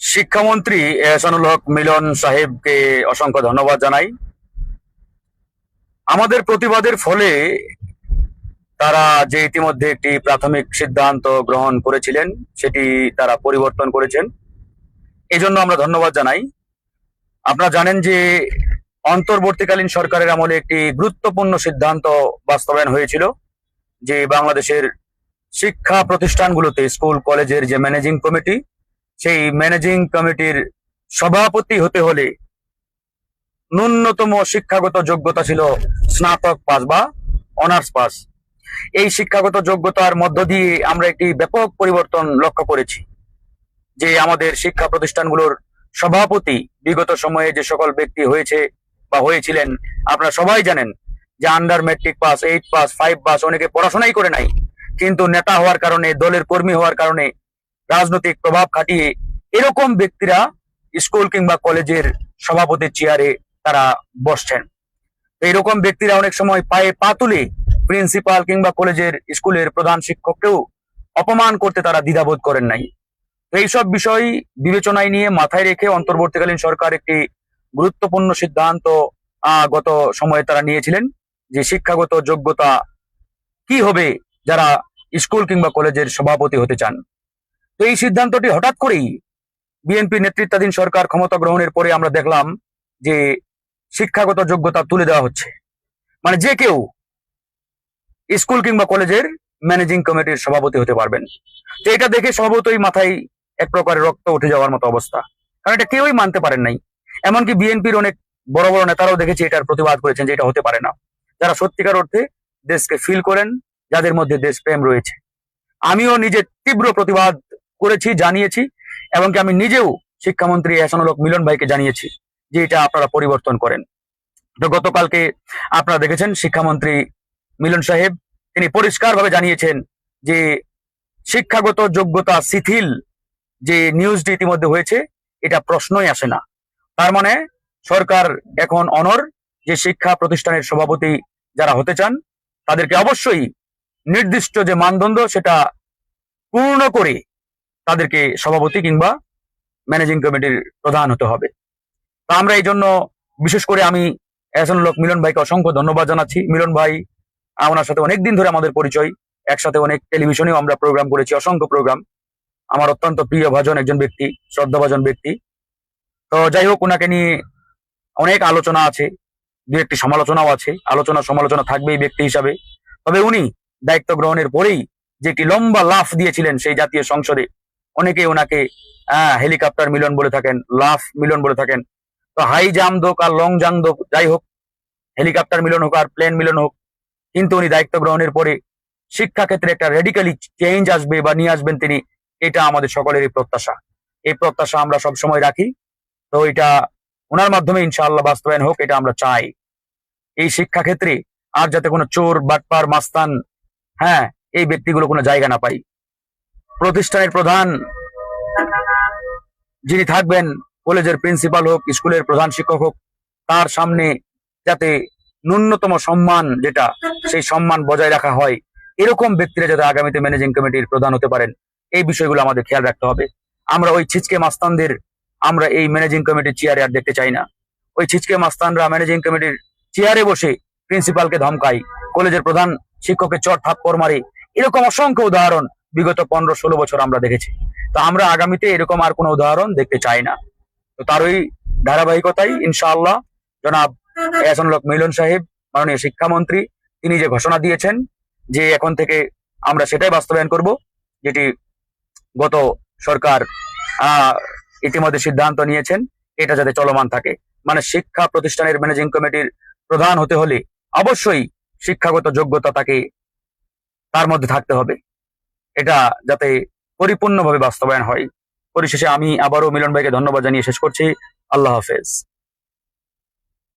শিক্ষামন্ত্রী এহসানুল হক মিলন সাহেবকে অসংখ্য ধন্যবাদ জানাই। আমাদের প্রতিবাদের ফলে তারা যে ইতিমধ্যে একটি প্রাথমিক সিদ্ধান্ত গ্রহণ করেছিলেন সেটি তারা পরিবর্তন করেছেন, এজন্য আমরা ধন্যবাদ জানাই। আপনারা জানেন যে অন্তর্বর্তীকালীন সরকারের আমলে একটি গুরুত্বপূর্ণ সিদ্ধান্ত বাস্তবায়ন হয়েছিল যে বাংলাদেশের শিক্ষা প্রতিষ্ঠানগুলোতে স্কুল কলেজের যে ম্যানেজিং কমিটি, সেই ম্যানেজিং কমিটির সভাপতি হতে হলে ন্যূনতম শিক্ষাগত যোগ্যতা ছিল স্নাতক পাস বা অনার্স পাস। এই শিক্ষাগত যোগ্যতার মধ্য দিয়ে আমরা একটি ব্যাপক পরিবর্তন লক্ষ্য করেছি যে আমাদের শিক্ষা প্রতিষ্ঠানগুলোর সভাপতি বিগত সময়ে যে সকল ব্যক্তি হয়েছে বা হয়েছিলেন, আপনারা সবাই জানেন যে under matric pass, 8 pass, 5 pass, অনেকে পড়াশোনাই করে নাই, কিন্তু নেতা হওয়ার কারণে, দলের কর্মী হওয়ার কারণে, রাজনৈতিক প্রভাব খাটিয়ে এরকম ব্যক্তিরা স্কুল কিংবা কলেজের সভাপতির চেয়ারে তারা বসছেন। এইরকম ব্যক্তিরা অনেক সময় পায়ে পা তুলে প্রিন্সিপাল কিংবা কলেজের স্কুলের প্রধান শিক্ষককেও অপমান করতে তারা দ্বিধাবোধ করেন নাই। তো এইসব বিষয় বিবেচনায় নিয়ে মাথায় রেখে অন্তর্বর্তীকালীন সরকার একটি গুরুত্বপূর্ণ সিদ্ধান্ত গত সময়ে তারা নিয়েছিলেন যে শিক্ষাগত যোগ্যতা কি হবে যারা স্কুল কিংবা কলেজের সভাপতি হতে চান। তো এই সিদ্ধান্তটি হঠাৎ করেই বিএনপি নেতৃত্বাধীন সরকার ক্ষমতা গ্রহণের পরে আমরা দেখলাম যে শিক্ষাগত যোগ্যতা তুলে দেওয়া হচ্ছে, মানে যে কেউ স্কুল কিংবা কলেজের ম্যানেজিং কমিটির সভাপতি হতে পারবেন। তো এটা দেখে স্বভাবতই মাথায় এক প্রকারের রক্ত উঠে যাওয়ার মতো অবস্থা, কারণ এটা কেউই মানতে পারেন নাই। এমনকি বিএনপির অনেক বড় বড় নেতারাও দেখেছি এটার প্রতিবাদ করেছেন যে এটা হতে পারে না। যারা সত্যিকার অর্থে দেশকে ফিল করেন, যাদের মধ্যে দেশপ্রেম রয়েছে। আমিও নিজে তীব্র প্রতিবাদ করেছি, জানিয়েছি, এমনকি আমি নিজেও শিক্ষামন্ত্রী এহসানুল হক মিলন ভাইকে জানিয়েছি যে এটা আপনারা পরিবর্তন করেন। তো গতকালকে আপনারা দেখেছেন শিক্ষামন্ত্রী মিলন সাহেব তিনি পরিষ্কারভাবে জানিয়েছেন যে শিক্ষাগত যোগ্যতা শিথিল যে নিউজটি ইতিমধ্যে হয়েছে এটা প্রশ্নই আসে না। তার মানে সরকার এখন অনর যে শিক্ষা প্রতিষ্ঠানের সভাপতি যারা হতে চান তাদেরকে অবশ্যই নির্দিষ্ট যে মানদণ্ড সেটা পূর্ণ করে তাদেরকে সভাপতি কিংবা ম্যানেজিং কমিটির প্রধান হতে হবে। তা আমরা এই জন্য বিশেষ করে আমি এহসানুল হক মিলন ভাইকে অসংখ্য ধন্যবাদ জানাচ্ছি। মিলন ভাই, ওনার সাথে অনেকদিন ধরে আমাদের পরিচয়, একসাথে অনেক টেলিভিশনেও আমরা প্রোগ্রাম করেছি, অসংখ্য প্রোগ্রাম। আমার অত্যন্ত প্রিয় ভাজন একজন ব্যক্তি, শ্রদ্ধাভাজন ব্যক্তি। তো যাই হোক, ওনাকে নিয়ে অনেক আলোচনা আছে, দু একটি সমালোচনাও আছে, আলোচনা সমালোচনা থাকবেই ব্যক্তি হিসাবে। তবে উনি দায়িত্ব গ্রহণের পরেই যে একটি লম্বা লাফ দিয়েছিলেন সেই জাতীয় সংসদে, অনেকে ওনাকে হেলিকপ্টার মিলন বলে থাকেন, লাফ মিলন বলে থাকেন। তো হাই জাম্প হোক আর লং জাম্প হোক, যাই হোক, হেলিকপ্টার মিলন হোক আর প্লেন মিলন হোক, কিন্তু উনি দায়িত্ব গ্রহণের পরে শিক্ষা ক্ষেত্রে একটা রেডিক্যালি চেঞ্জ আসবে বা নিয়ে আসবেন তিনি, এটা আমাদের সকলেরই প্রত্যাশা। এই প্রত্যাশা আমরা সব সময় রাখি। তো এটা ওনার মাধ্যমে ইনশাআল্লাহ বাস্তবায়ন হোক, এটা আমরা চাই। এই শিক্ষা ক্ষেত্রে আর যাতে কোনো চোর, বাটপার, মাস্তান, এই ব্যক্তিগুলো কোনো জায়গা না পাই। প্রতিষ্ঠানের প্রধান যিনি থাকবেন, কলেজের প্রিন্সিপাল হোক, স্কুলের প্রধান শিক্ষক হোক, তার সামনে যাতে ন্যূনতম সম্মান যেটা, সেই সম্মান বজায় রাখা হয়, এরকম ব্যক্তিরা যাতে আগামীতে ম্যানেজিং কমিটির প্রধান হতে পারেন, এই বিষয়গুলো আমাদের খেয়াল রাখতে হবে। আমরা ওই ছিচকে মাস্তানদের আমরা এই ম্যানেজিং কমিটির চেয়ারে আর দেখতে চাই না। ওই ছিচকে মাস্তানরা ম্যানেজিং কমিটির চেয়ারে বসে প্রিন্সিপালকে ধমকায়, কলেজের প্রধান শিক্ষকের চট থাপ্পড় মারে, এরকম অসংখ্য উদাহরণ বিগত 15-16 বছর আমরা দেখেছি। তো আমরা আগামীতে এরকম আর কোনো উদাহরণ দেখতে চাই না। তো তার ওই ধারাবাহিকতাই ইনশাআল্লাহ জনাব এহসানুল হক মিলন সাহেব, মাননীয় শিক্ষামন্ত্রী, তিনি যে ঘোষণা দিয়েছেন যে এখন থেকে আমরা সেটাই বাস্তবায়ন করব, যেটি গত সরকার ইতিমধ্যে সিদ্ধান্ত নিয়েছেন, এটা যাতে চলমান থাকে। মানে শিক্ষা প্রতিষ্ঠানের ম্যানেজিং কমিটির প্রধান হতে হলে অবশ্যই শিক্ষাগত যোগ্যতা তাকে তার মধ্যে থাকতে হবে, এটা যাতে পরিপূর্ণভাবে বাস্তবায়ন হয়। পরিশেষে আমি আবারও মিলন ভাইকে ধন্যবাদ জানিয়ে শেষ করছি। আল্লাহ হাফেজ।